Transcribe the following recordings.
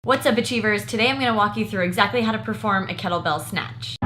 What's up, Achievers? Today I'm going to walk you through exactly how to perform a kettlebell snatch.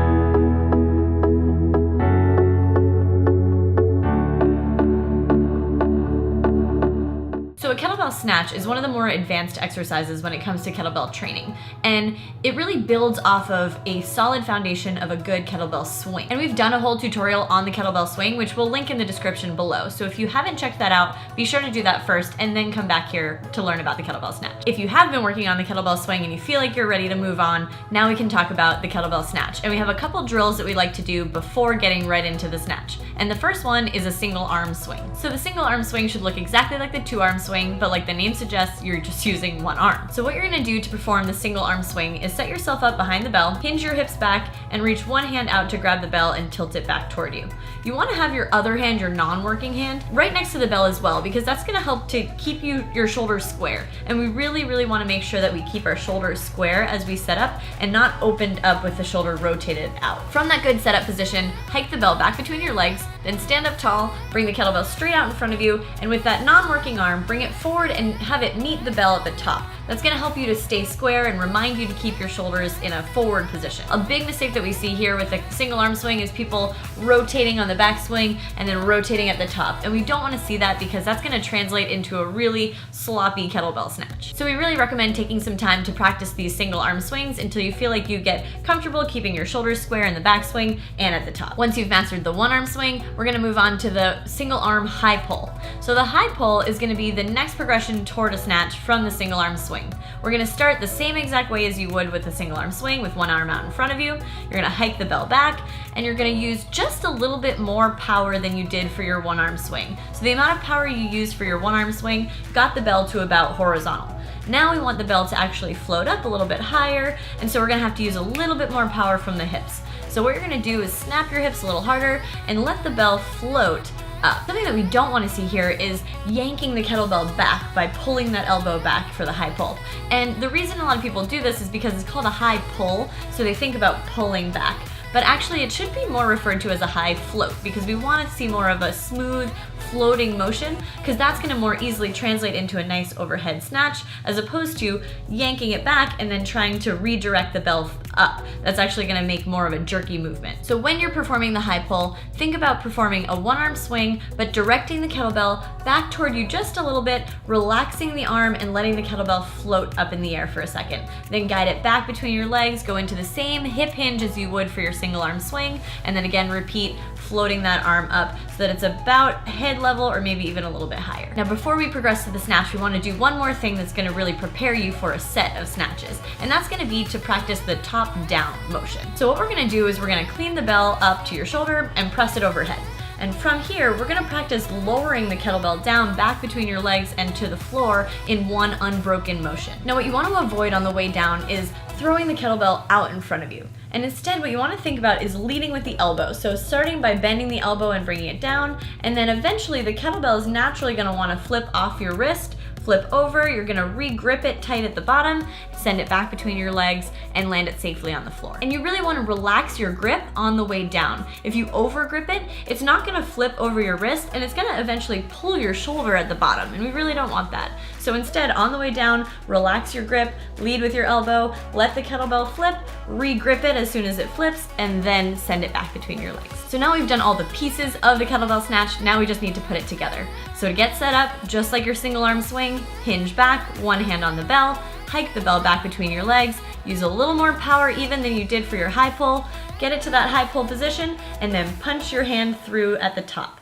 So a kettlebell snatch is one of the more advanced exercises when it comes to kettlebell training, and it really builds off of a solid foundation of a good kettlebell swing. And we've done a whole tutorial on the kettlebell swing, which we'll link in the description below. So if you haven't checked that out, be sure to do that first and then come back here to learn about the kettlebell snatch. If you have been working on the kettlebell swing and you feel like you're ready to move on, now we can talk about the kettlebell snatch. And we have a couple drills that we like to do before getting right into the snatch. And the first one is a single arm swing. So the single arm swing should look exactly like the two arm swing, but like the name suggests, you're just using one arm. So what you're gonna do to perform the single arm swing is set yourself up behind the bell, hinge your hips back, and reach one hand out to grab the bell and tilt it back toward you. You wanna have your other hand, your non-working hand, right next to the bell as well, because that's gonna help to keep your shoulders square. And we really wanna make sure that we keep our shoulders square as we set up and not opened up with the shoulder rotated out. From that good setup position, hike the bell back between your legs, then stand up tall, bring the kettlebell straight out in front of you, and with that non-working arm, bring it forward and have it meet the bell at the top. That's gonna help you to stay square and remind you to keep your shoulders in a forward position. A big mistake that we see here with the single arm swing is people rotating on the back swing and then rotating at the top. And we don't wanna see that because that's gonna translate into a really sloppy kettlebell snatch. So we really recommend taking some time to practice these single arm swings until you feel like you get comfortable keeping your shoulders square in the back swing and at the top. Once you've mastered the one arm swing, we're gonna move on to the single arm high pull. So the high pull is gonna be the next progression toward a snatch from the single arm swing. We're gonna start the same exact way as you would with the single arm swing, with one arm out in front of you. You're gonna hike the bell back, and you're gonna use just a little bit more power than you did for your one arm swing. So the amount of power you used for your one arm swing got the bell to about horizontal. Now we want the bell to actually float up a little bit higher, and so we're gonna have to use a little bit more power from the hips. So what you're gonna do is snap your hips a little harder and let the bell float up. Something that we don't want to see here is yanking the kettlebell back by pulling that elbow back for the high pull. And the reason a lot of people do this is because it's called a high pull, so they think about pulling back. But actually it should be more referred to as a high float, because we want to see more of a smooth floating motion, because that's going to more easily translate into a nice overhead snatch as opposed to yanking it back and then trying to redirect the bell up. That's actually going to make more of a jerky movement. So when you're performing the high pull, think about performing a one arm swing but directing the kettlebell back toward you just a little bit, relaxing the arm and letting the kettlebell float up in the air for a second. Then guide it back between your legs, go into the same hip hinge as you would for your single arm swing, and then again repeat floating that arm up so that it's about head level or maybe even a little bit higher. Now before we progress to the snatch, we want to do one more thing that's going to really prepare you for a set of snatches, and that's going to be to practice the top down motion. So what we're going to do is we're going to clean the bell up to your shoulder and press it overhead. And from here, we're gonna practice lowering the kettlebell down back between your legs and to the floor in one unbroken motion. Now what you want to avoid on the way down is throwing the kettlebell out in front of you. And instead what you want to think about is leading with the elbow. So starting by bending the elbow and bringing it down, and then eventually the kettlebell is naturally going to want to flip off your wrist, flip over, you're gonna re-grip it tight at the bottom, send it back between your legs, and land it safely on the floor. And you really wanna relax your grip on the way down. If you over-grip it, it's not gonna flip over your wrist, and it's gonna eventually pull your shoulder at the bottom, and we really don't want that. So instead, on the way down, relax your grip, lead with your elbow, let the kettlebell flip, re-grip it as soon as it flips, and then send it back between your legs. So now we've done all the pieces of the kettlebell snatch, now we just need to put it together. So to get set up, just like your single arm swing, hinge back, one hand on the bell, hike the bell back between your legs, use a little more power even than you did for your high pull, get it to that high pull position, and then punch your hand through at the top.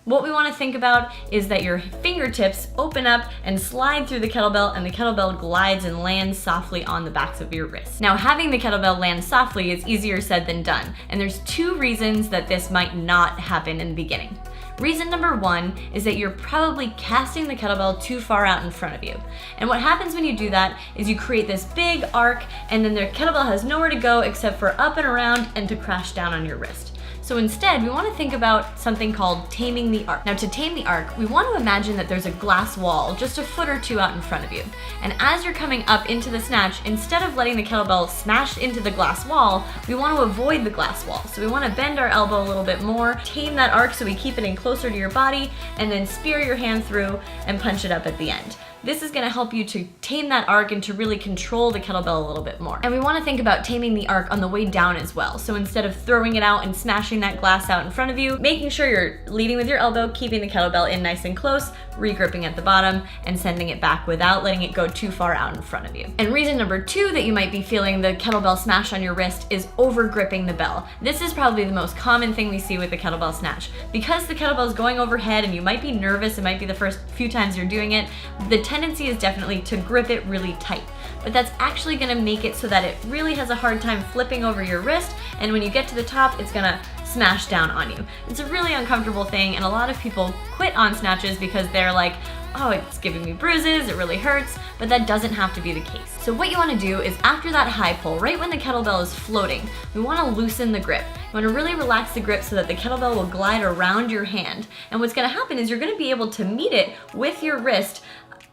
What we want to think about is that your fingertips open up and slide through the kettlebell, and the kettlebell glides and lands softly on the backs of your wrists. Now, having the kettlebell land softly is easier said than done, and there's two reasons that this might not happen in the beginning. Reason number one is that you're probably casting the kettlebell too far out in front of you. And what happens when you do that is you create this big arc, and then the kettlebell has nowhere to go except for up and around and to crash down on your wrist. So instead, we want to think about something called taming the arc. Now to tame the arc, we want to imagine that there's a glass wall just a foot or two out in front of you. And as you're coming up into the snatch, instead of letting the kettlebell smash into the glass wall, we want to avoid the glass wall. So we want to bend our elbow a little bit more, tame that arc so we keep it in closer to your body, and then spear your hand through and punch it up at the end. this is gonna help you to tame that arc and to really control the kettlebell a little bit more. And we wanna think about taming the arc on the way down as well. So instead of throwing it out and smashing that glass out in front of you, making sure you're leading with your elbow, keeping the kettlebell in nice and close, regripping at the bottom, and sending it back without letting it go too far out in front of you. And reason number 2 that you might be feeling the kettlebell smash on your wrist is over gripping the bell. This is probably the most common thing we see with the kettlebell snatch. Because the kettlebell is going overhead and you might be nervous, it might be the first few times you're doing it, the tendency is definitely to grip it really tight. But that's actually gonna make it so that it really has a hard time flipping over your wrist, and when you get to the top, it's gonna smash down on you. It's a really uncomfortable thing, and a lot of people quit on snatches because they're like, oh, it's giving me bruises, it really hurts, but that doesn't have to be the case. So what you wanna do is after that high pull, right when the kettlebell is floating, we wanna loosen the grip. You wanna really relax the grip so that the kettlebell will glide around your hand. And what's gonna happen is you're gonna be able to meet it with your wrist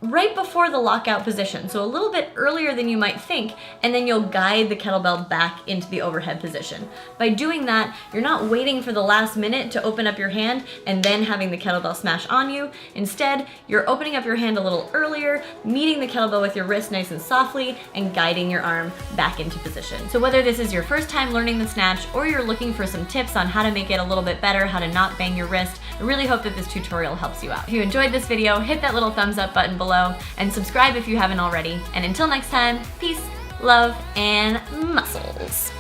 right before the lockout position, so a little bit earlier than you might think, and then you'll guide the kettlebell back into the overhead position. By doing that, you're not waiting for the last minute to open up your hand and then having the kettlebell smash on you. Instead, you're opening up your hand a little earlier, meeting the kettlebell with your wrist nice and softly, and guiding your arm back into position. So whether this is your first time learning the snatch or you're looking for some tips on how to make it a little bit better, how to not bang your wrist, I really hope that this tutorial helps you out. If you enjoyed this video, hit that little thumbs up button below and subscribe if you haven't already. And until next time, peace, love, and muscles.